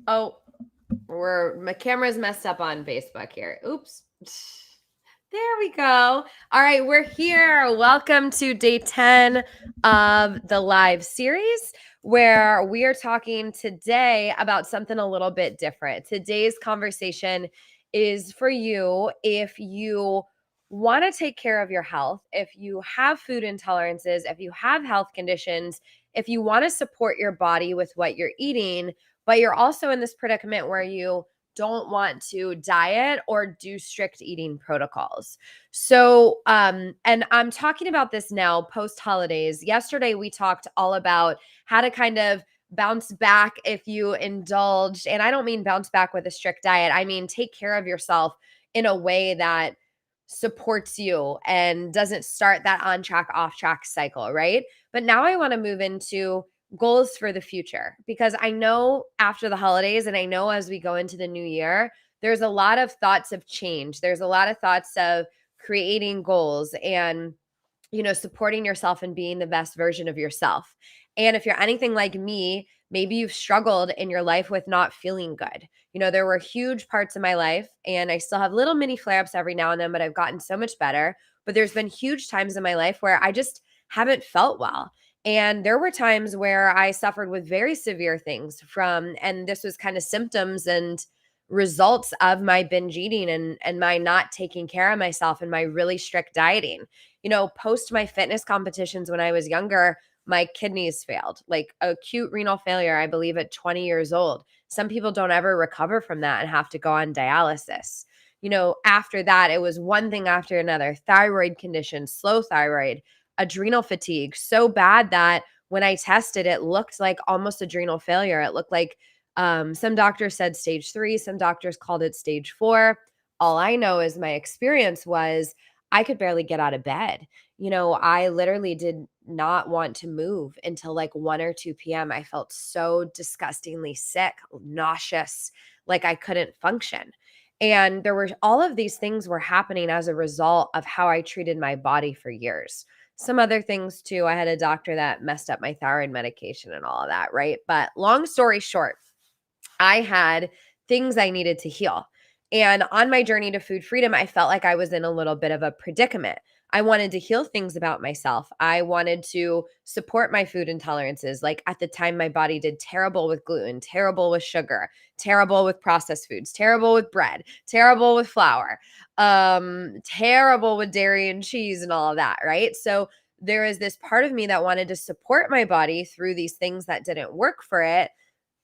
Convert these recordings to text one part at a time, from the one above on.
Oh, my camera's messed up on Facebook here. Oops. There we go. All right, we're here. Welcome to day 10 of the live series where we are talking today about something a little bit different. Today's conversation is for you if you want to take care of your health, if you have food intolerances, if you have health conditions, if you want to support your body with what you're eating, but you're also in this predicament where you don't want to diet or do strict eating protocols. So, and I'm talking about this now post holidays. Yesterday, we talked all about how to kind of bounce back if you indulge. And I don't mean bounce back with a strict diet, I mean take care of yourself in a way that supports you and doesn't start that on track, off track cycle, right? But now I want to move into goals for the future because I know after the holidays and I know as we go into the new year, there's a lot of thoughts of change. There's a lot of thoughts of creating goals and supporting yourself and being the best version of yourself. And if you're anything like me, maybe you've struggled in your life with not feeling good. There were huge parts of my life and I still have little mini flare-ups every now and then, but I've gotten so much better. But there's been huge times in my life where I just haven't felt well. And there were times where I suffered with very severe things and this was kind of symptoms and results of my binge eating and my not taking care of myself and my really strict dieting. Post my fitness competitions when I was younger, my kidneys failed, like acute renal failure, I believe at 20 years old. Some people don't ever recover from that and have to go on dialysis. After that, it was one thing after another: thyroid conditions, slow thyroid, adrenal fatigue, so bad that when I tested, it looked like almost adrenal failure. It looked like some doctors said stage 3, some doctors called it stage 4. All I know is my experience was I could barely get out of bed. I literally did not want to move until like 1 or 2 p.m. I felt so disgustingly sick, nauseous, like I couldn't function. And there were all of these things were happening as a result of how I treated my body for years. Some other things too. I had a doctor that messed up my thyroid medication and all of that, right? But long story short, I had things I needed to heal. And on my journey to food freedom, I felt like I was in a little bit of a predicament. I wanted to heal things about myself. I wanted to support my food intolerances. Like at the time, my body did terrible with gluten, terrible with sugar, terrible with processed foods, terrible with bread, terrible with flour, terrible with dairy and cheese and all of that, right? So there is this part of me that wanted to support my body through these things that didn't work for it.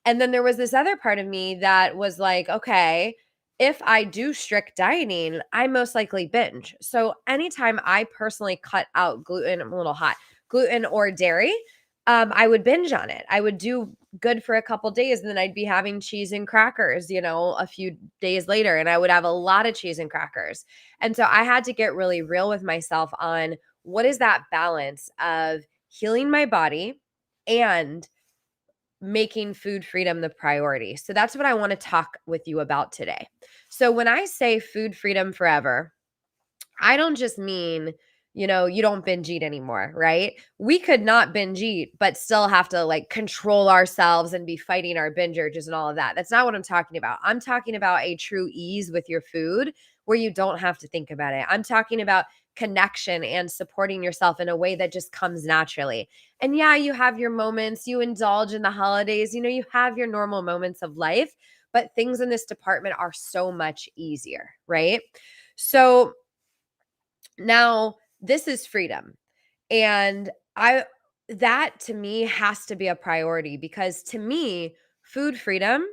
And then there was this other part of me that was like, okay, if I do strict dieting, I most likely binge. So anytime I personally cut out gluten, I'm a little hot, gluten or dairy, I would binge on it. I would do good for a couple days and then I'd be having cheese and crackers, a few days later, and I would have a lot of cheese and crackers. And so I had to get really real with myself on what is that balance of healing my body and making food freedom the priority. So that's what I want to talk with you about today. So when I say food freedom forever, I don't just mean, you don't binge eat anymore, right? We could not binge eat, but still have to like control ourselves and be fighting our binge urges and all of that. That's not what I'm talking about. I'm talking about a true ease with your food where you don't have to think about it. I'm talking about connection and supporting yourself in a way that just comes naturally. And yeah, you have your moments, you indulge in the holidays, you have your normal moments of life, but things in this department are so much easier, right? So now, this is freedom. And that to me has to be a priority because to me, food freedom,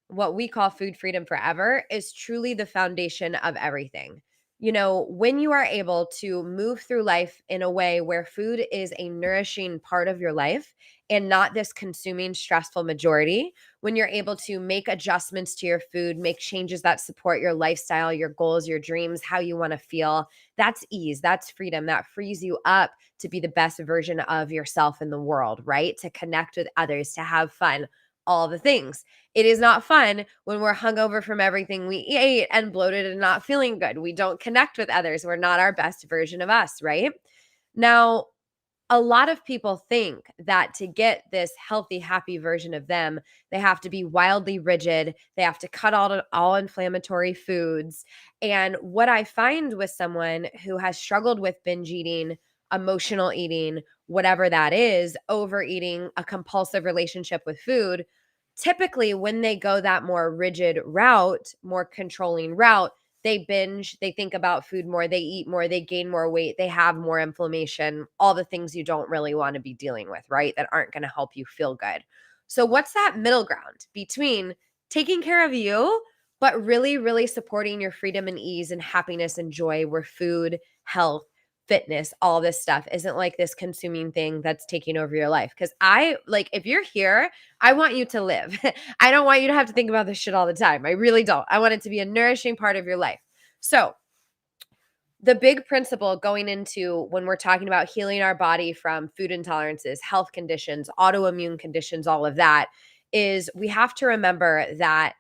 what we call food freedom forever, is truly the foundation of everything. When you are able to move through life in a way where food is a nourishing part of your life and not this consuming, stressful majority, when you're able to make adjustments to your food, make changes that support your lifestyle, your goals, your dreams, how you want to feel, that's ease, that's freedom, that frees you up to be the best version of yourself in the world, right? To connect with others, to have fun, all the things. It is not fun when we're hungover from everything we ate and bloated and not feeling good. We don't connect with others. We're not our best version of us, right? Now, a lot of people think that to get this healthy, happy version of them, they have to be wildly rigid. They have to cut out all inflammatory foods. And what I find with someone who has struggled with binge eating, emotional eating, whatever that is, overeating, a compulsive relationship with food, typically when they go that more rigid route, more controlling route, they binge, they think about food more, they eat more, they gain more weight, they have more inflammation, all the things you don't really want to be dealing with, right? That aren't going to help you feel good. So, what's that middle ground between taking care of you, but really, really supporting your freedom and ease and happiness and joy, where food, health, fitness, all this stuff isn't like this consuming thing that's taking over your life? Because if you're here, I want you to live. I don't want you to have to think about this shit all the time. I really don't. I want it to be a nourishing part of your life. So, the big principle going into when we're talking about healing our body from food intolerances, health conditions, autoimmune conditions, all of that, is we have to remember that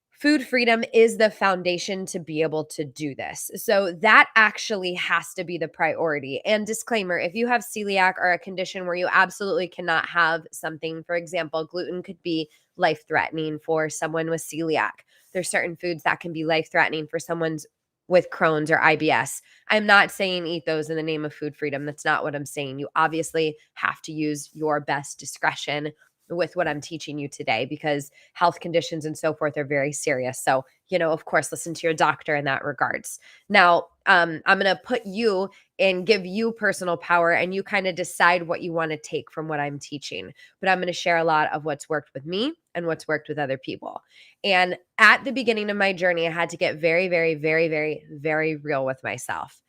food freedom is the foundation to be able to do this. So that actually has to be the priority. And disclaimer, if you have celiac or a condition where you absolutely cannot have something, for example, gluten could be life-threatening for someone with celiac. There's certain foods that can be life-threatening for someone's with Crohn's or IBS. I'm not saying eat those in the name of food freedom. That's not what I'm saying. You obviously have to use your best discretion with what I'm teaching you today, because health conditions and so forth are very serious. So, of course, listen to your doctor in that regards. Now, I'm going to put you and give you personal power, and you kind of decide what you want to take from what I'm teaching. But I'm going to share a lot of what's worked with me and what's worked with other people. And at the beginning of my journey, I had to get very, very, very, very, very real with myself.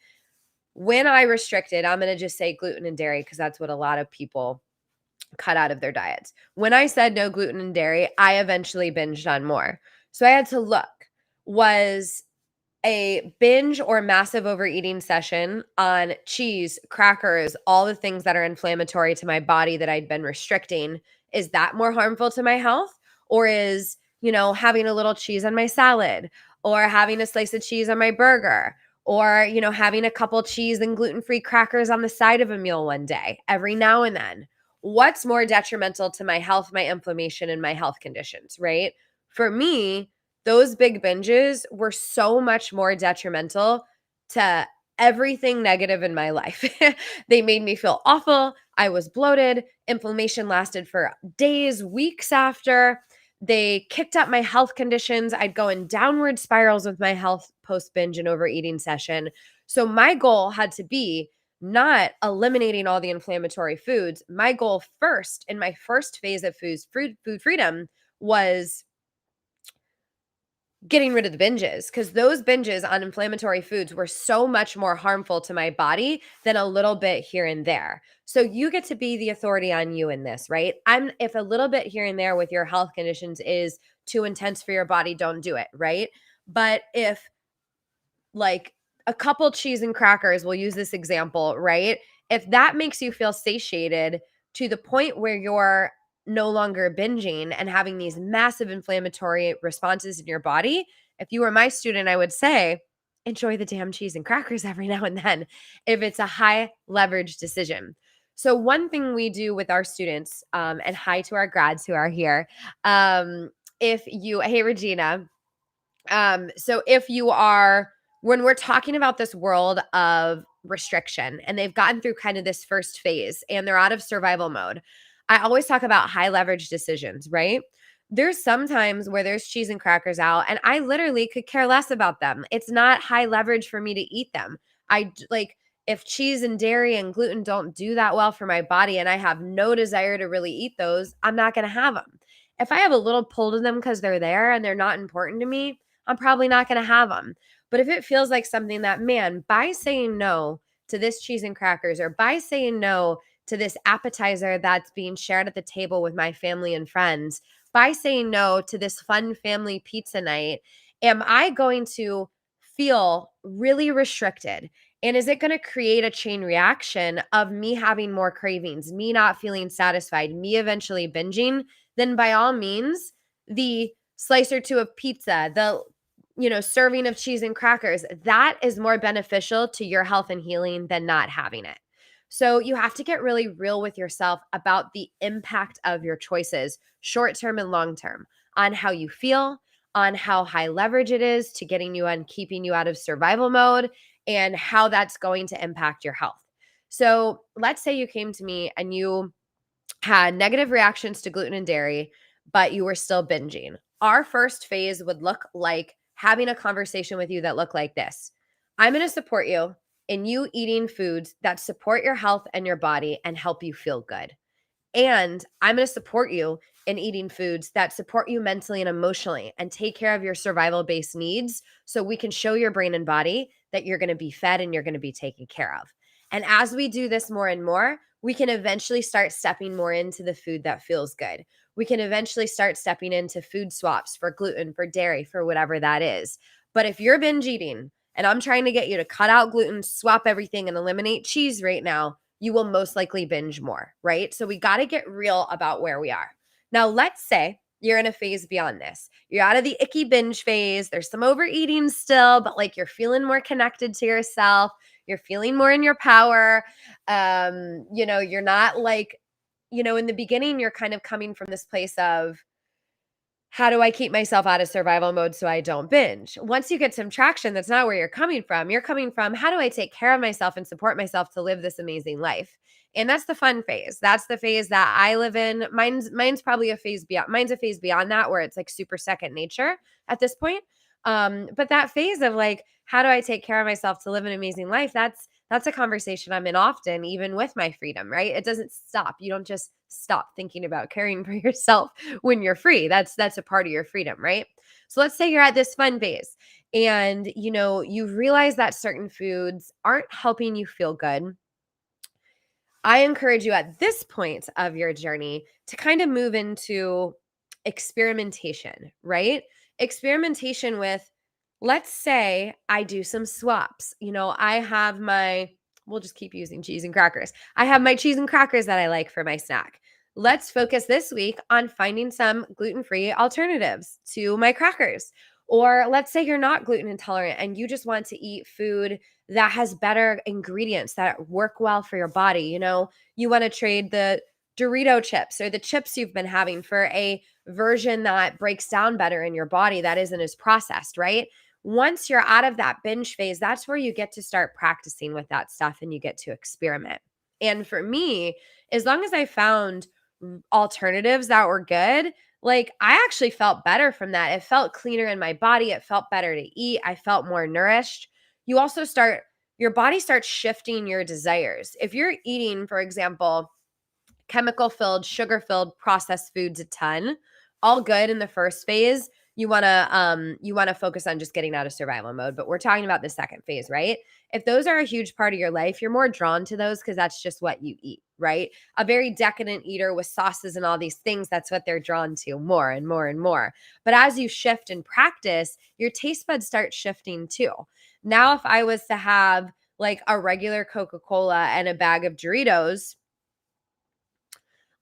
When I restricted, I'm going to just say gluten and dairy, because that's what a lot of people cut out of their diets. When I said no gluten and dairy, I eventually binged on more. So I had to look, was a binge or massive overeating session on cheese, crackers, all the things that are inflammatory to my body that I'd been restricting, is that more harmful to my health? Or is, having a little cheese on my salad, or having a slice of cheese on my burger, or, having a couple cheese and gluten-free crackers on the side of a meal one day, every now and then? What's more detrimental to my health, my inflammation, and my health conditions, right? For me, those big binges were so much more detrimental to everything negative in my life. They made me feel awful. I was bloated. Inflammation lasted for days, weeks after. They kicked up my health conditions. I'd go in downward spirals with my health post binge and overeating session. So my goal had to be not eliminating all the inflammatory foods. My goal first, in my first phase of food freedom, was getting rid of the binges, because those binges on inflammatory foods were so much more harmful to my body than a little bit here and there. So you get to be the authority on you in this, right? If a little bit here and there with your health conditions is too intense for your body, don't do it, right? But if like a couple cheese and crackers, we'll use this example, right? If that makes you feel satiated to the point where you're no longer binging and having these massive inflammatory responses in your body, if you were my student, I would say, enjoy the damn cheese and crackers every now and then if it's a high leverage decision. So one thing we do with our students, and hi to our grads who are here. Hey, Regina. So if you are, when we're talking about this world of restriction and they've gotten through kind of this first phase and they're out of survival mode, I always talk about high leverage decisions, right? There's sometimes where there's cheese and crackers out and I literally could care less about them. It's not high leverage for me to eat them. If cheese and dairy and gluten don't do that well for my body and I have no desire to really eat those, I'm not going to have them. If I have a little pull to them because they're there and they're not important to me, I'm probably not going to have them. But if it feels like something that, man, by saying no to this cheese and crackers, or by saying no to this appetizer that's being shared at the table with my family and friends, by saying no to this fun family pizza night, am I going to feel really restricted? And is it going to create a chain reaction of me having more cravings, me not feeling satisfied, me eventually binging? Then by all means, the slice or two of pizza, the serving of cheese and crackers, that is more beneficial to your health and healing than not having it. So you have to get really real with yourself about the impact of your choices, short term and long term, on how you feel, on how high leverage it is to getting you and keeping you out of survival mode, and how that's going to impact your health. So let's say you came to me and you had negative reactions to gluten and dairy, but you were still binging. Our first phase would look like having a conversation with you that looked like this. I'm going to support you in you eating foods that support your health and your body and help you feel good. And I'm going to support you in eating foods that support you mentally and emotionally and take care of your survival based needs so we can show your brain and body that you're going to be fed and you're going to be taken care of. And as we do this more and more, we can eventually start stepping more into the food that feels good. We can eventually start stepping into food swaps for gluten, for dairy, for whatever that is. But if you're binge eating and I'm trying to get you to cut out gluten, swap everything, and eliminate cheese right now, you will most likely binge more, right? So we got to get real about where we are. Now, let's say you're in a phase beyond this. You're out of the icky binge phase. There's some overeating still, but like you're feeling more connected to yourself. You're feeling more in your power. You're not like, in the beginning, you're kind of coming from this place of, how do I keep myself out of survival mode so I don't binge? Once you get some traction, that's not where you're coming from. You're coming from, how do I take care of myself and support myself to live this amazing life? And that's the fun phase. That's the phase that I live in. Mine's probably a phase beyond. Mine's a phase beyond that where it's like super second nature at this point. But that phase of like, how do I take care of myself to live an amazing life? That's a conversation I'm in often, even with my freedom, right? It doesn't stop. You don't just stop thinking about caring for yourself when you're free. That's a part of your freedom, right? So let's say you're at this fun phase and you realize that certain foods aren't helping you feel good. I encourage you at this point of your journey to kind of move into experimentation, right? Experimentation with, let's say I do some swaps. I have we'll just keep using cheese and crackers. I have my cheese and crackers that I like for my snack. Let's focus this week on finding some gluten-free alternatives to my crackers. Or let's say you're not gluten intolerant and you just want to eat food that has better ingredients that work well for your body. You want to trade the Dorito chips or the chips you've been having for a version that breaks down better in your body that isn't as processed, right? Once you're out of that binge phase, that's where you get to start practicing with that stuff and you get to experiment. And for me, as long as I found alternatives that were good, like I actually felt better from that. It felt cleaner in my body. It felt better to eat. I felt more nourished. Your body starts shifting your desires. If you're eating, for example, chemical filled, sugar filled processed foods a ton, all good in the first phase. You want to focus on just getting out of survival mode, but we're talking about the second phase, right? If those are a huge part of your life, you're more drawn to those because that's just what you eat, right? A very decadent eater with sauces and all these things, that's what they're drawn to more and more and more. But as you shift and practice, your taste buds start shifting too. Now, if I was to have like a regular Coca-Cola and a bag of Doritos,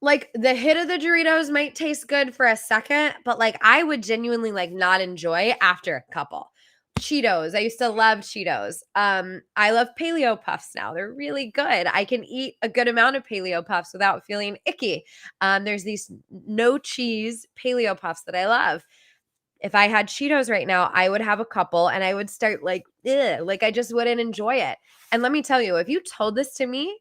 like the hit of the Doritos might taste good for a second, but like I would genuinely like not enjoy after a couple. Cheetos. I used to love Cheetos. I love Paleo Puffs now. They're really good. I can eat a good amount of Paleo Puffs without feeling icky. There's these no cheese Paleo Puffs that I love. If I had Cheetos right now, I would have a couple and I would start like, ugh, like I just wouldn't enjoy it. And let me tell you, if you told this to me,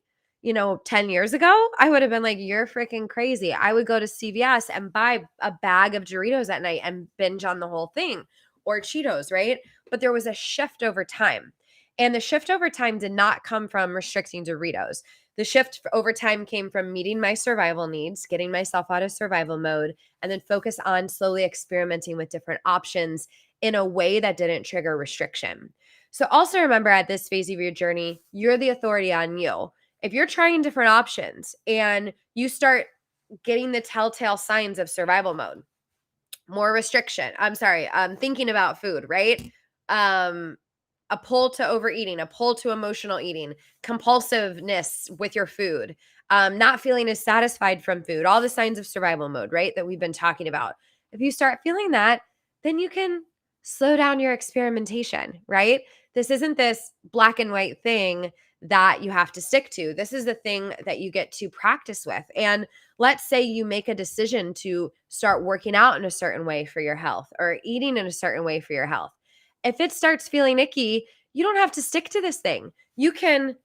10 years ago, I would have been like, you're freaking crazy. I would go to CVS and buy a bag of Doritos at night and binge on the whole thing, or Cheetos, right? But there was a shift over time. And the shift over time did not come from restricting Doritos. The shift over time came from meeting my survival needs, getting myself out of survival mode, and then focus on slowly experimenting with different options in a way that didn't trigger restriction. So also remember, at this phase of your journey, you're the authority on you. If you're trying different options and you start getting the telltale signs of survival mode, more restriction, thinking about food, right? A pull to overeating, a pull to emotional eating, compulsiveness with your food, not feeling as satisfied from food, all the signs of survival mode, right? That we've been talking about. If you start feeling that, then you can slow down your experimentation, right? This isn't this black and white thing that you have to stick to. This is the thing that you get to practice with. And let's say you make a decision to start working out in a certain way for your health or eating in a certain way for your health. If it starts feeling icky, you don't have to stick to this thing. You can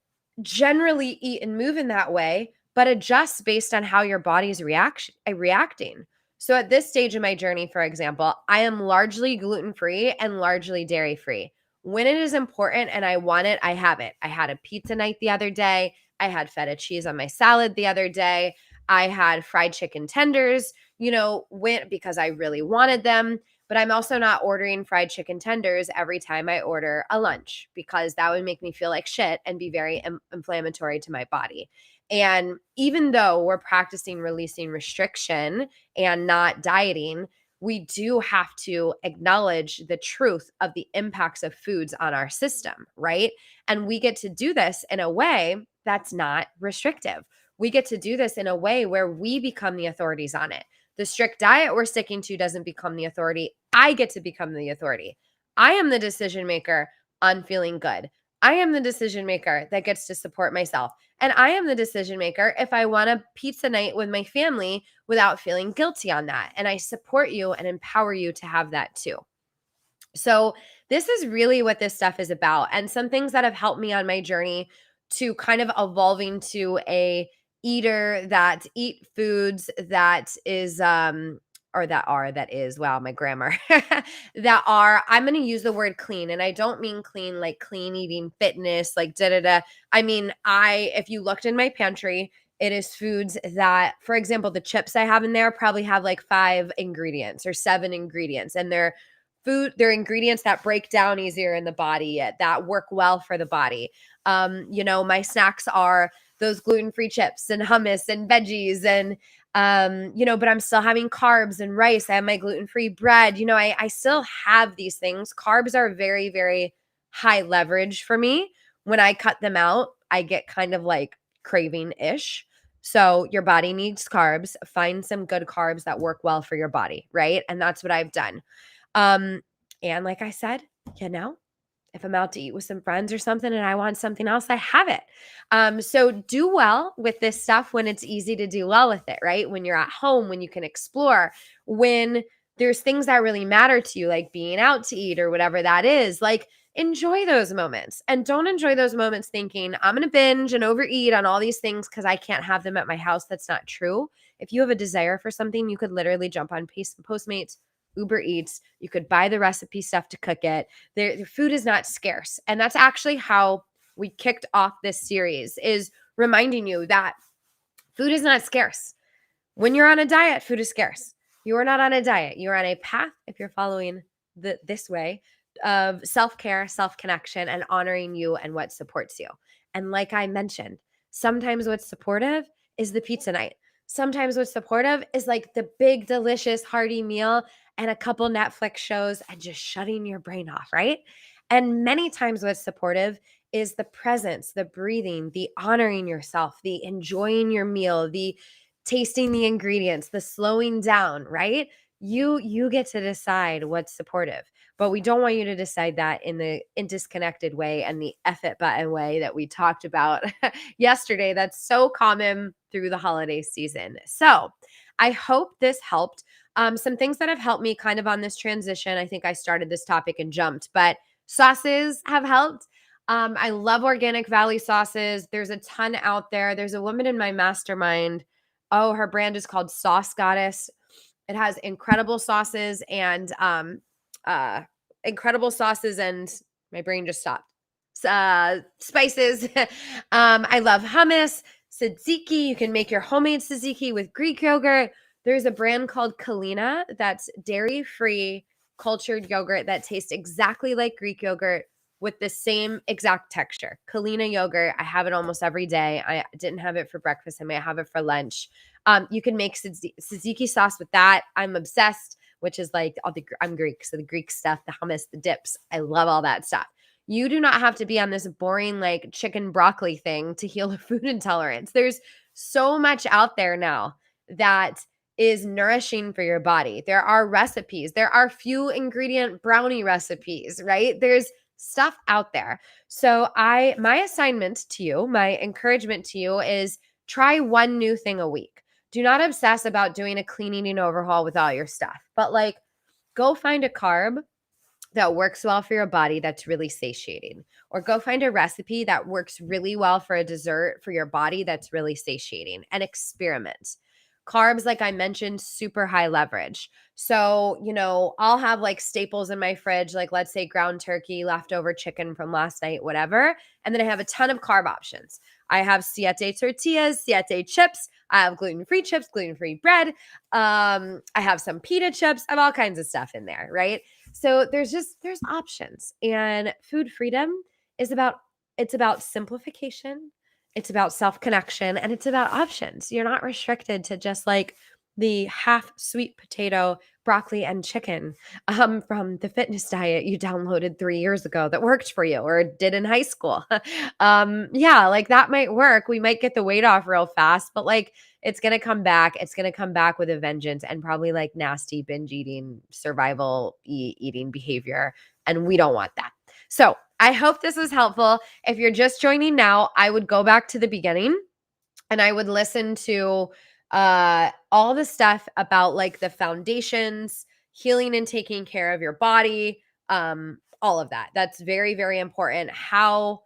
generally eat and move in that way, but adjust based on how your body's reacting. So at this stage of my journey, for example, I am largely gluten-free and largely dairy-free. When it is important and I want it, I have it. I had a pizza night the other day. I had feta cheese on my salad the other day. I had fried chicken tenders, because I really wanted them. But I'm also not ordering fried chicken tenders every time I order a lunch because that would make me feel like shit and be very inflammatory to my body. And even though we're practicing releasing restriction and not dieting, we do have to acknowledge the truth of the impacts of foods on our system, right? And we get to do this in a way that's not restrictive. We get to do this in a way where we become the authorities on it. The strict diet we're sticking to doesn't become the authority. I get to become the authority. I am the decision maker on feeling good. I am the decision maker that gets to support myself. And I am the decision maker if I want a pizza night with my family without feeling guilty on that. And I support you and empower you to have that too. So, this is really what this stuff is about. And some things that have helped me on my journey to kind of evolving to a eater that eat foods that is wow, my grammar. I'm going to use the word clean, and I don't mean clean like clean eating fitness like da da da. I mean, if you looked in my pantry, it is foods that, for example, the chips I have in there probably have like 5 ingredients or 7 ingredients, and they're ingredients that break down easier in the body, that work well for the body. My snacks are those gluten-free chips and hummus and veggies and but I'm still having carbs and rice. I have my gluten-free bread. I still have these things. Carbs are very, very high leverage for me. When I cut them out, I get kind of like craving-ish. So your body needs carbs. Find some good carbs that work well for your body, right? And that's what I've done. And like I said, if I'm out to eat with some friends or something and I want something else, I have it. So do well with this stuff when it's easy to do well with it, right? When you're at home, when you can explore, when there's things that really matter to you, like being out to eat or whatever that is, like enjoy those moments and don't enjoy those moments thinking I'm going to binge and overeat on all these things because I can't have them at my house. That's not true. If you have a desire for something, you could literally jump on Postmates, Uber Eats. You could buy the recipe stuff to cook it. The food is not scarce. And that's actually how we kicked off this series, is reminding you that food is not scarce. When you're on a diet, food is scarce. You are not on a diet. You're on a path, if you're following this way, of self-care, self-connection, and honoring you and what supports you. And like I mentioned, sometimes what's supportive is the pizza night. Sometimes what's supportive is like the big, delicious, hearty meal and a couple Netflix shows and just shutting your brain off, right? And many times what's supportive is the presence, the breathing, the honoring yourself, the enjoying your meal, the tasting the ingredients, the slowing down, right? You get to decide what's supportive. But we don't want you to decide that in the disconnected way and the F it button way that we talked about yesterday. That's so common through the holiday season. So I hope this helped. Some things that have helped me kind of on this transition. I think I started this topic and jumped, but sauces have helped. I love organic Valley sauces. There's a ton out there. There's a woman in my mastermind. Oh, her brand is called Sauce Goddess. It has incredible sauces and my brain just stopped. Spices. I love hummus, tzatziki. You can make your homemade tzatziki with Greek yogurt. There's a brand called Kalina that's dairy-free cultured yogurt that tastes exactly like Greek yogurt with the same exact texture. Kalina yogurt. I have it almost every day. I didn't have it for breakfast. I might have it for lunch. You can make tzatziki sauce with that. I'm obsessed, which is like I'm Greek, so the Greek stuff, the hummus, the dips. I love all that stuff. You do not have to be on this boring like chicken broccoli thing to heal a food intolerance. There's so much out there now that is nourishing for your body. There are recipes. There are few ingredient brownie recipes, right? There's stuff out there. So my assignment to you, my encouragement to you is try one new thing a week. Do not obsess about doing a clean eating overhaul with all your stuff, but like go find a carb that works well for your body that's really satiating, or go find a recipe that works really well for a dessert for your body that's really satiating, and experiment. Carbs, like I mentioned, super high leverage. So, I'll have like staples in my fridge, like let's say ground turkey, leftover chicken from last night, whatever. And then I have a ton of carb options. I have siete tortillas, siete chips. I have gluten-free chips, gluten-free bread. I have some pita chips. I have all kinds of stuff in there, right? So there's options, and food freedom is about simplification. It's about self-connection, and it's about options. You're not restricted to just like the half sweet potato, broccoli, and chicken from the fitness diet you downloaded 3 years ago that worked for you or did in high school. Yeah, like that might work. We might get the weight off real fast, but like it's going to come back. It's going to come back with a vengeance, and probably like nasty binge eating, survival eating behavior. And we don't want that. So I hope this was helpful. If you're just joining now, I would go back to the beginning and I would listen to all the stuff about like the foundations, healing and taking care of your body, all of that. That's very, very important. How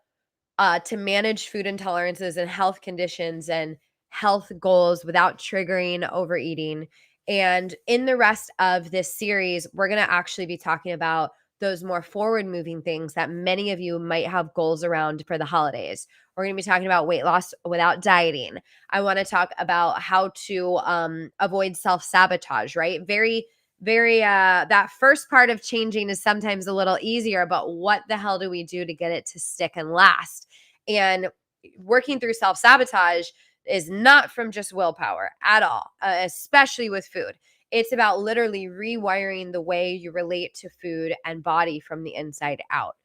to manage food intolerances and health conditions and health goals without triggering overeating. And in the rest of this series, we're going to actually be talking about those more forward moving things that many of you might have goals around for the holidays. We're going to be talking about weight loss without dieting. I want to talk about how to avoid self-sabotage, right? Very that first part of changing is sometimes a little easier, but what the hell do we do to get it to stick and last? And working through self-sabotage is not from just willpower at all, especially with food. It's about literally rewiring the way you relate to food and body from the inside out.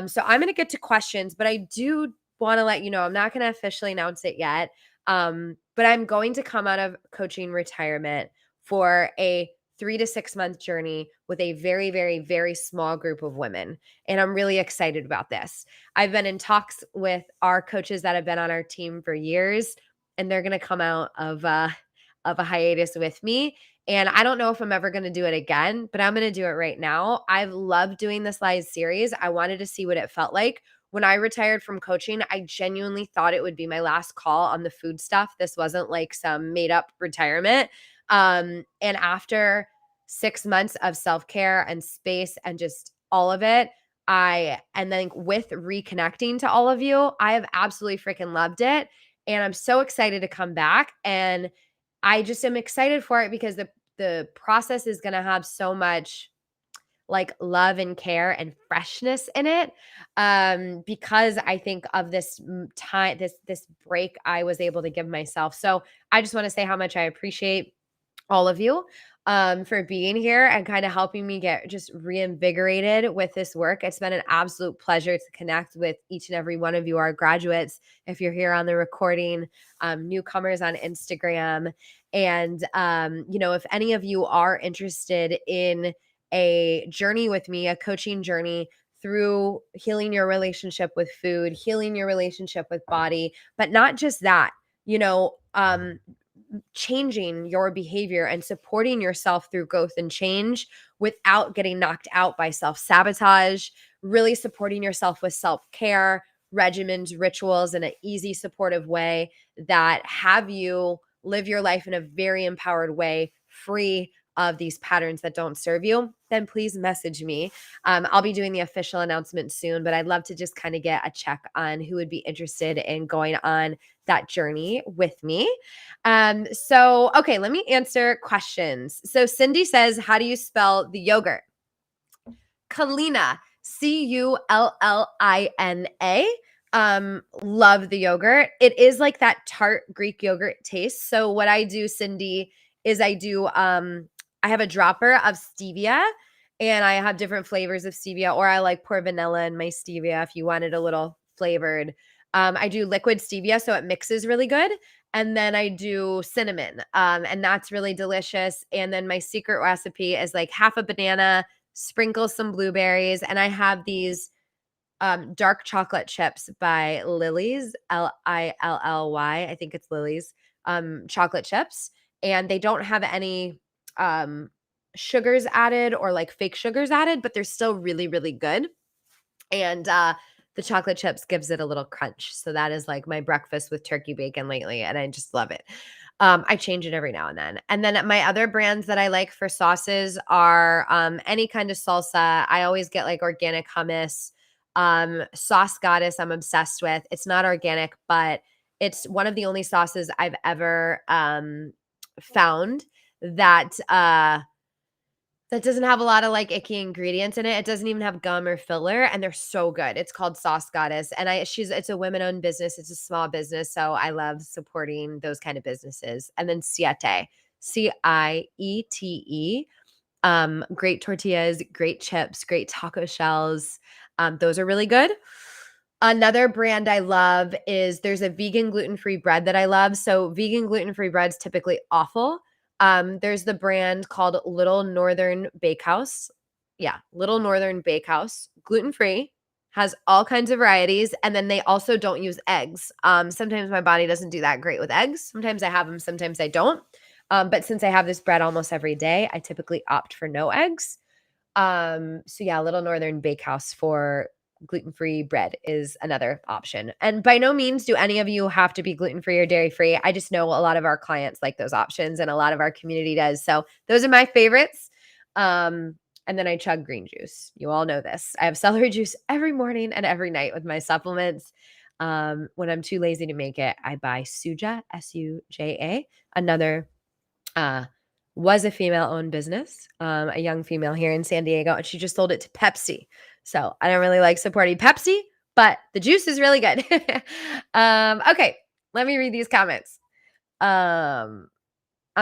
So I'm going to get to questions, but I do want to let you know, I'm not going to officially announce it yet. But I'm going to come out of coaching retirement for a 3 to 6 month journey with a very, very, very small group of women. And I'm really excited about this. I've been in talks with our coaches that have been on our team for years, and they're going to come out of a hiatus with me. And I don't know if I'm ever going to do it again, but I'm going to do it right now. I've loved doing this live series. I wanted to see what it felt like. When I retired from coaching, I genuinely thought it would be my last call on the food stuff. This wasn't like some made up retirement. And after 6 months of self-care and space and just all of it, and then with reconnecting to all of you, I have absolutely freaking loved it. And I'm so excited to come back. And I just am excited for it because the process is going to have so much like love and care and freshness in it, because I think of this time, this break I was able to give myself. So I just want to say how much I appreciate all of you for being here and kind of helping me get just reinvigorated with this work. It's been an absolute pleasure to connect with each and every one of you, our graduates, if you're here on the recording, newcomers on Instagram. And, if any of you are interested in a journey with me, a coaching journey through healing your relationship with food, healing your relationship with body, but not just that, changing your behavior and supporting yourself through growth and change without getting knocked out by self-sabotage, really supporting yourself with self-care, regimens, rituals in an easy, supportive way that have you live your life in a very empowered way, free of these patterns that don't serve you, then please message me. I'll be doing the official announcement soon, but I'd love to just kind of get a check on who would be interested in going on that journey with me. Okay, let me answer questions. So Cindy says, how do you spell the yogurt? Kalina, Cullina. Love the yogurt. It is like that tart Greek yogurt taste. So what I do, Cindy, is I have a dropper of stevia, and I have different flavors of stevia, or I like pour vanilla in my stevia if you want it a little flavored. I do liquid stevia, so it mixes really good. And then I do cinnamon, and that's really delicious. And then my secret recipe is like half a banana, sprinkle some blueberries, and I have these dark chocolate chips by Lily's, Lilly. I think it's Lily's chocolate chips. And they don't have any um, sugars added or like fake sugars added, but they're still really, really good. And the chocolate chips gives it a little crunch. So that is like my breakfast with turkey bacon lately, and I just love it. I change it every now and then. And then my other brands that I like for sauces are any kind of salsa. I always get like organic hummus. Sauce Goddess, I'm obsessed with. It's not organic, but it's one of the only sauces I've ever found that that doesn't have a lot of like icky ingredients in it. It doesn't even have gum or filler, and they're so good. It's called Sauce Goddess, and it's a women-owned business. It's a small business, so I love supporting those kind of businesses. And then Siete, Ciete, great tortillas, great chips, great taco shells. Those are really good. Another brand I love is there's a vegan gluten-free bread that I love. So vegan gluten-free bread's typically awful. There's the brand called Little Northern Bakehouse. Yeah, Little Northern Bakehouse, gluten-free, has all kinds of varieties, and then they also don't use eggs. Sometimes my body doesn't do that great with eggs. Sometimes I have them, sometimes I don't. But since I have this bread almost every day, I typically opt for no eggs. So yeah, Little Northern Bakehouse for gluten-free bread is another option. And by no means do any of you have to be gluten-free or dairy-free. I just know a lot of our clients like those options and a lot of our community does. So those are my favorites. And then I chug green juice. You all know this. I have celery juice every morning and every night with my supplements. When I'm too lazy to make it, I buy Suja, Suja, another was a female-owned business, a young female here in San Diego, and she just sold it to Pepsi. So I don't really like supporting Pepsi, but the juice is really good. Okay, let me read these comments. I'm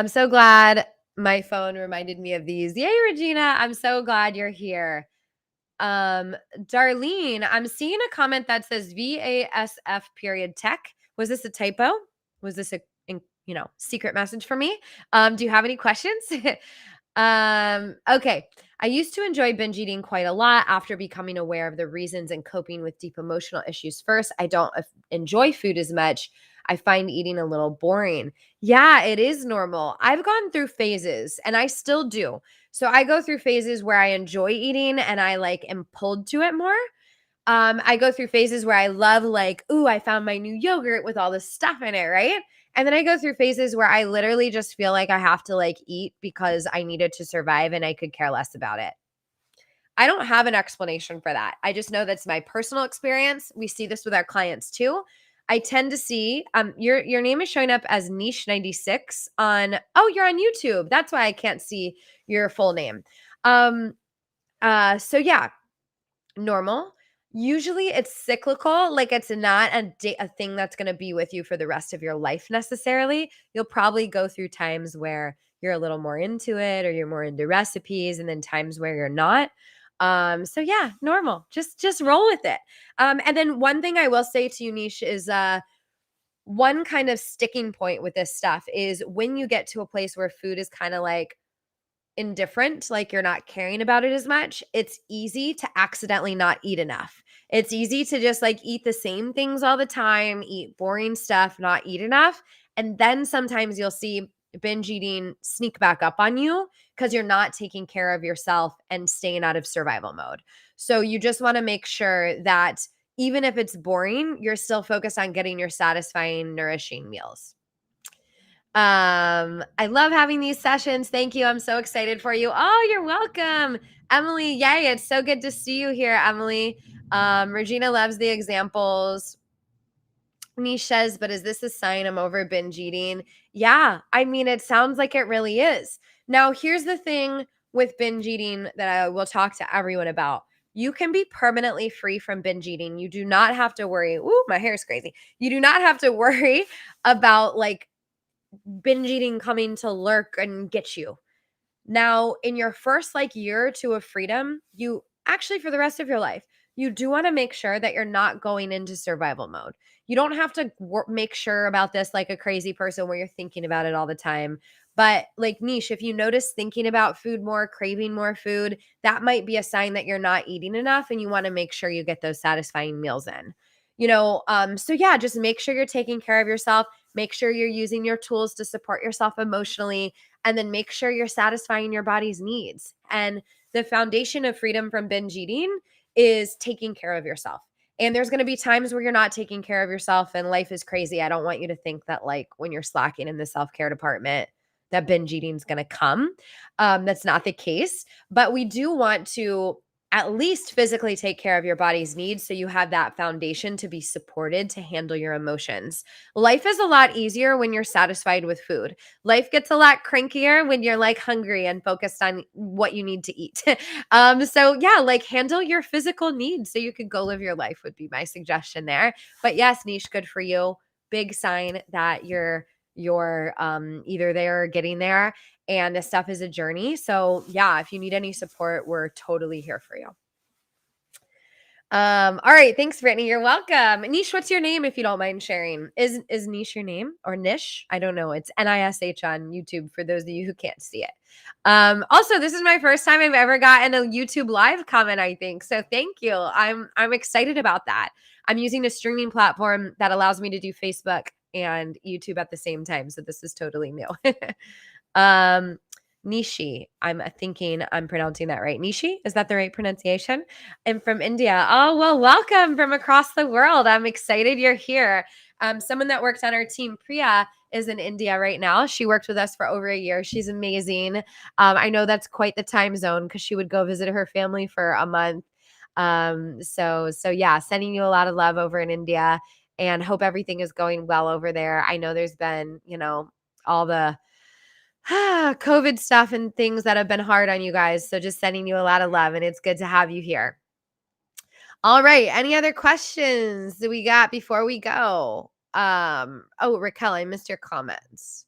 so glad my phone reminded me of these. Yay, Regina! I'm so glad you're here. Darlene, I'm seeing a comment that says VASF period tech. Was this a typo? Was this a secret message for me? Do you have any questions? Okay. I used to enjoy binge eating quite a lot after becoming aware of the reasons and coping with deep emotional issues first. I don't enjoy food as much. I find eating a little boring. Yeah, it is normal. I've gone through phases and I still do. So I go through phases where I enjoy eating and I like am pulled to it more. I go through phases where I love like, ooh, I found my new yogurt with all this stuff in it, right? And then I go through phases where I literally just feel like I have to like eat because I needed to survive and I could care less about it. I don't have an explanation for that. I just know that's my personal experience. We see this with our clients too. I tend to see your name is showing up as Niche 96 on you're on YouTube. That's why I can't see your full name. So yeah, normal. Usually it's cyclical, like it's not a thing that's going to be with you for the rest of your life necessarily. You'll probably go through times where you're a little more into it or you're more into recipes and then times where you're not. So yeah, normal. Just roll with it. And then one thing I will say to you, Niche, is one kind of sticking point with this stuff is when you get to a place where food is kind of like indifferent, like you're not caring about it as much, it's easy to accidentally not eat enough. It's easy to just like eat the same things all the time, eat boring stuff, not eat enough. And then sometimes you'll see binge eating sneak back up on you because you're not taking care of yourself and staying out of survival mode. So you just want to make sure that even if it's boring, you're still focused on getting your satisfying, nourishing meals. I love having these sessions. Thank you. I'm so excited for you. Oh, you're welcome. Emily, yay. It's so good to see you here, Emily. Regina loves the examples. Niche says, but is this a sign I'm over binge eating? Yeah, I mean, it sounds like it really is. Now, here's the thing with binge eating that I will talk to everyone about. You can be permanently free from binge eating. You do not have to worry. Ooh, my hair is crazy. You do not have to worry about like binge eating coming to lurk and get you. Now, in your first like year or two of freedom, you actually for the rest of your life, you do want to make sure that you're not going into survival mode. You don't have to make sure about this like a crazy person where you're thinking about it all the time. But like Niche, if you notice thinking about food more, craving more food, that might be a sign that you're not eating enough and you want to make sure you get those satisfying meals in. So yeah, just make sure you're taking care of yourself. Make sure you're using your tools to support yourself emotionally, and then make sure you're satisfying your body's needs. And the foundation of freedom from binge eating is taking care of yourself. And there's going to be times where you're not taking care of yourself and life is crazy. I don't want you to think that like when you're slacking in the self-care department that binge eating is going to come. That's not the case, but we do want to at least physically take care of your body's needs so you have that foundation to be supported to handle your emotions. Life is a lot easier when you're satisfied with food. Life gets a lot crankier when you're like hungry and focused on what you need to eat. So yeah, like handle your physical needs so you could go live your life would be my suggestion there. But yes, Niche, good for you. Big sign that you're either there or getting there, and this stuff is a journey. So yeah, if you need any support, we're totally here for you. All right, thanks, Brittany. You're welcome. Niche, what's your name if you don't mind sharing? Is Niche your name or Nish? I don't know. It's NISH on YouTube for those of you who can't see it. Also, this is my first time I've ever gotten a YouTube live comment, I think. So thank you. I'm excited about that. I'm using a streaming platform that allows me to do Facebook and YouTube at the same time. So this is totally new. um Nishi, I'm thinking I'm pronouncing that right. Nishi, is that the right pronunciation? And from India. Oh, well, welcome from across the world. I'm excited you're here. Someone that works on our team, Priya, is in India right now. She worked with us for over a year. She's amazing. I know that's quite the time zone because she would go visit her family for a month. So yeah, sending you a lot of love over in India and hope everything is going well over there. I know there's been, all the COVID stuff and things that have been hard on you guys. So just sending you a lot of love, and it's good to have you here. All right. Any other questions that we got before we go? Oh, Raquel, I missed your comments.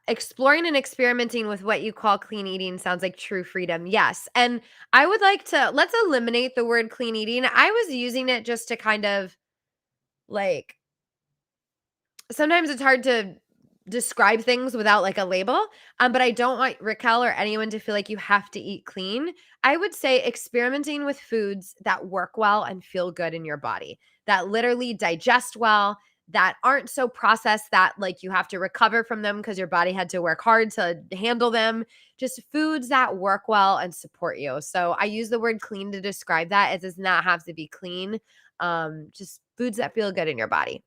Exploring and experimenting with what you call clean eating sounds like true freedom. Yes. And I would like to let's eliminate the word clean eating. I was using it just to kind of like sometimes it's hard to describe things without like a label. But I don't want Raquel or anyone to feel like you have to eat clean. I would say experimenting with foods that work well and feel good in your body, that literally digest well, that aren't so processed that like you have to recover from them because your body had to work hard to handle them. Just foods that work well and support you. So I use the word clean to describe that. It does not have to be clean. Just foods that feel good in your body.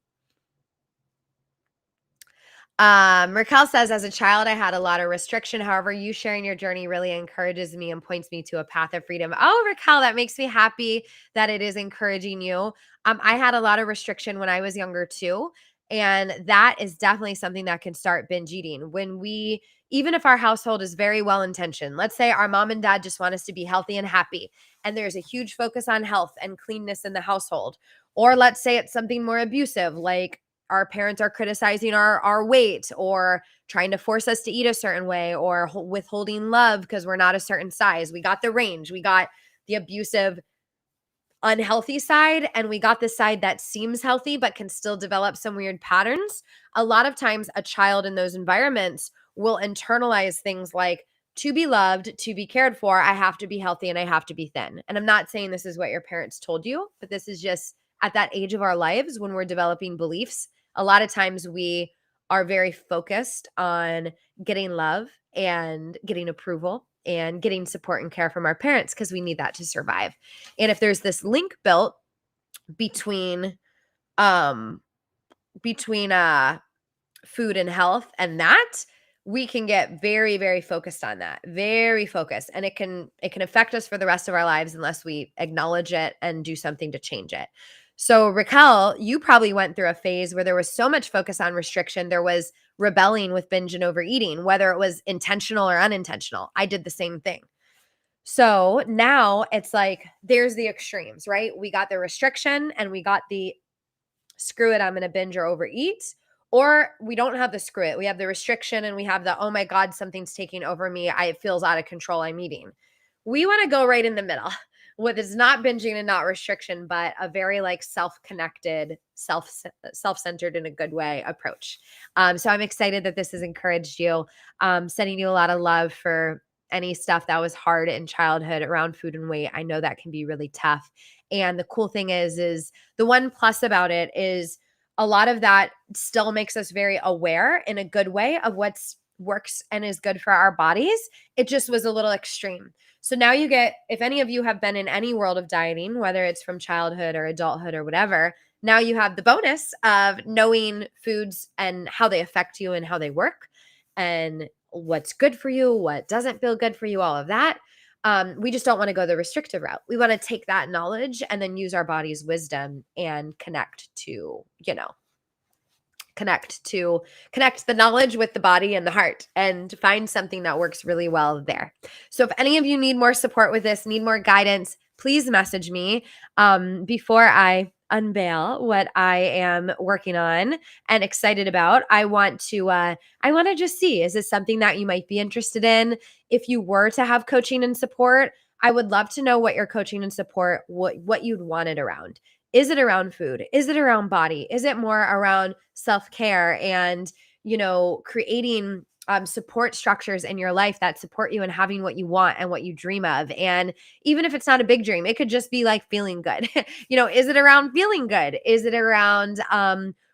Raquel says, as a child, I had a lot of restriction. However, you sharing your journey really encourages me and points me to a path of freedom. Oh, Raquel, that makes me happy that it is encouraging you. I had a lot of restriction when I was younger too. And that is definitely something that can start binge eating. Even if our household is very well intentioned, let's say our mom and dad just want us to be healthy and happy, and there's a huge focus on health and cleanness in the household. Or let's say it's something more abusive, like our parents are criticizing our weight or trying to force us to eat a certain way or withholding love because we're not a certain size. We got the range. We got the abusive, unhealthy side, and we got the side that seems healthy but can still develop some weird patterns. A lot of times a child in those environments will internalize things like, to be loved, to be cared for, I have to be healthy and I have to be thin. And I'm not saying this is what your parents told you, but this is just at that age of our lives when we're developing beliefs. A lot of times we are very focused on getting love and getting approval and getting support and care from our parents because we need that to survive. And if there's this link built between um between food and health and that, we can get very, very focused on that. Very focused. And it can affect us for the rest of our lives unless we acknowledge it and do something to change it. So Raquel, you probably went through a phase where there was so much focus on restriction. There was rebelling with binge and overeating, whether it was intentional or unintentional. I did the same thing. So now it's like there's the extremes, right? We got the restriction and we got the screw it, I'm going to binge or overeat. Or we don't have the screw it. We have the restriction and we have the, oh my God, something's taking over me. It feels out of control. I'm eating. We want to go right in the middle. what is not binging and not restriction, but a very like self-connected, self-centered in a good way approach. So I'm excited that this has encouraged you, sending you a lot of love for any stuff that was hard in childhood around food and weight. I know that can be really tough. And the cool thing is the one plus about it is a lot of that still makes us very aware in a good way of what's works and is good for our bodies. It just was a little extreme. So now you get, if any of you have been in any world of dieting, whether it's from childhood or adulthood or whatever, now you have the bonus of knowing foods and how they affect you and how they work and what's good for you, what doesn't feel good for you, all of that. We just don't want to go the restrictive route. We want to take that knowledge and then use our body's wisdom and connect the knowledge with the body and the heart and find something that works really well there. So if any of you need more support with this, need more guidance, please message me before I unveil what I am working on and excited about. I want to just see, is this something that you might be interested in? If you were to have coaching and support, I would love to know what your coaching and support, what you'd want it around. Is it around food? Is it around body? Is it more around self-care and, creating support structures in your life that support you and having what you want and what you dream of? And even if it's not a big dream, it could just be like feeling good. Is it around feeling good? Is it around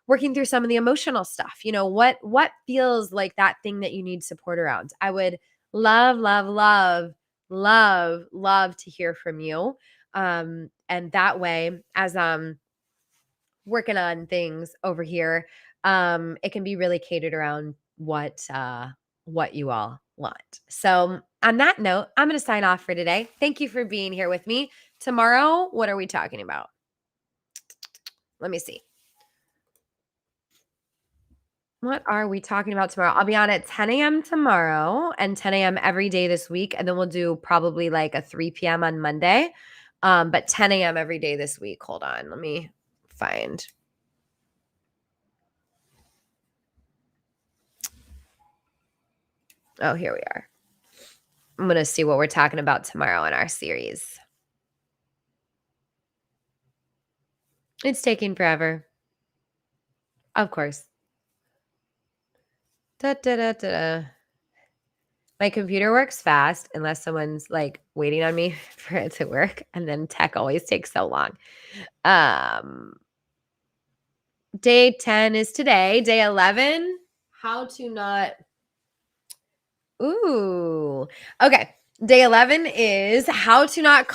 working through some of the emotional stuff? What feels like that thing that you need support around? I would love, love, love, love, love to hear from you. And that way, as I'm working on things over here, it can be really catered around what you all want. So on that note, I'm going to sign off for today. Thank you for being here with me. Tomorrow, what are we talking about? Let me see. What are we talking about tomorrow? I'll be on at 10 a.m. tomorrow and 10 a.m. every day this week. And then we'll do probably like a 3 p.m. on Monday. But 10 a.m. every day this week. Hold on. Let me find. Oh, here we are. I'm going to see what we're talking about tomorrow in our series. It's taking forever. Of course. Da, da, da, da, da. My computer works fast unless someone's like waiting on me for it to work. And then tech always takes so long. Day 10 is today. Day 11, how to not. Ooh. Okay. Day 11 is how to not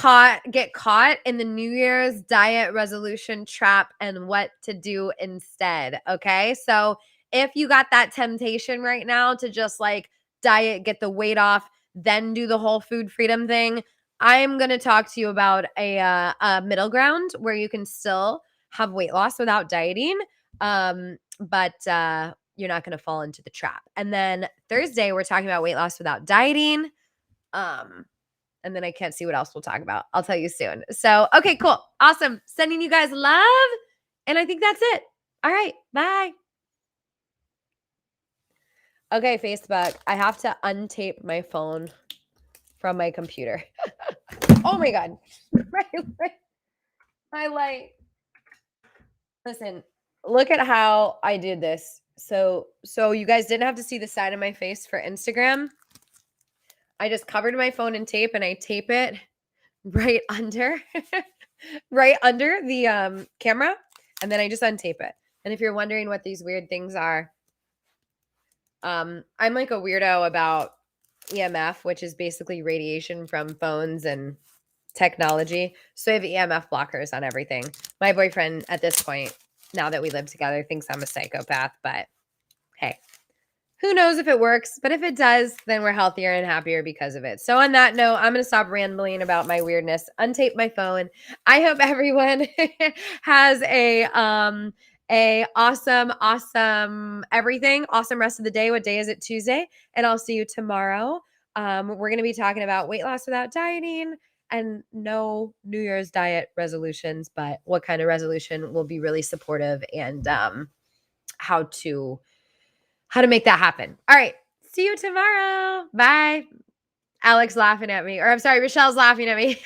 get caught in the New Year's diet resolution trap and what to do instead. Okay. So if you got that temptation right now to just like diet, get the weight off, then do the whole food freedom thing, I am going to talk to you about a middle ground where you can still have weight loss without dieting. But you're not going to fall into the trap. And then Thursday, we're talking about weight loss without dieting. And then I can't see what else we'll talk about. I'll tell you soon. So, okay, cool. Awesome. Sending you guys love. And I think that's it. All right. Bye. Okay, Facebook. I have to untape my phone from my computer. Oh my God. My light. Listen, look at how I did this. So you guys didn't have to see the side of my face for Instagram. I just covered my phone in tape and I tape it right under the camera, and then I just untape it. And if you're wondering what these weird things are, I'm like a weirdo about EMF, which is basically radiation from phones and technology. So I have EMF blockers on everything. My boyfriend at this point, now that we live together, thinks I'm a psychopath, but hey, who knows if it works, but if it does, then we're healthier and happier because of it. So on that note, I'm going to stop rambling about my weirdness, untape my phone. I hope everyone has a awesome everything, awesome rest of the day. What day is it? Tuesday. And I'll see you tomorrow. We're going to be talking about weight loss without dieting and no New Year's diet resolutions, but what kind of resolution will be really supportive and how to make that happen. All right. See you tomorrow. Bye. Alex laughing at me. Or I'm sorry, Rochelle's laughing at me.